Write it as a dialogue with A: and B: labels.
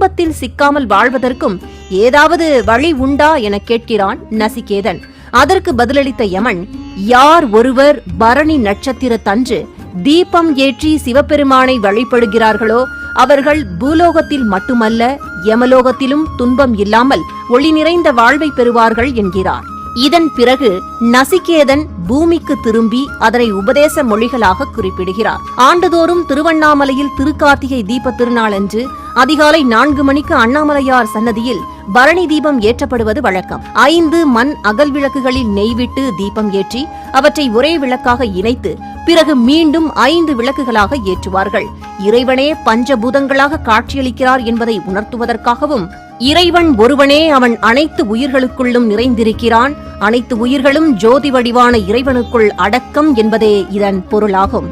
A: துன்பத்தில் சிக்காமல் வாழ்வதற்கும் ஏதாவது வழி உண்டா என கேட்கிறான் நசிகேதன். அதற்கு பதிலளித்த யமன், யார் ஒருவர் பரணி நட்சத்திரத்தன்று தீபம் ஏற்றி சிவபெருமானை வழிபடுகிறார்களோ அவர்கள் பூலோகத்தில் மட்டுமல்ல யமலோகத்திலும் துன்பம் இல்லாமல் ஒளி நிறைந்த வாழ்வை பெறுவார்கள் என்கிறார். இதன் பிறகு நசிகேதன் பூமிக்கு திரும்பி அதனை உபதேச மொழிகளாக குறிப்பிடுகிறார். ஆண்டுதோறும் திருவண்ணாமலையில் திருக்கார்த்திகை தீப திருநாளன்று அதிகாலை 4 மணிக்கு அண்ணாமலையார் சன்னதியில் பரணி தீபம் ஏற்றப்படுவது வழக்கம். 5 மண் அகல் விளக்குகளில் நெய்விட்டு தீபம் ஏற்றி அவற்றை ஒரே விளக்காக இணைத்து பிறகு மீண்டும் 5 விளக்குகளாக ஏற்றுவார்கள். இறைவனே பஞ்சபூதங்களாக காட்சியளிக்கிறார் என்பதை உணர்த்துவதற்காகவும் இறைவன் ஒருவனே அவன் அனைத்து உயிர்களுக்குள்ளும் நிறைந்திருக்கிறான், அனைத்து உயிர்களும் ஜோதி வடிவான இறைவனுக்குள் அடக்கம் என்பதே இதன் பொருளாகும்.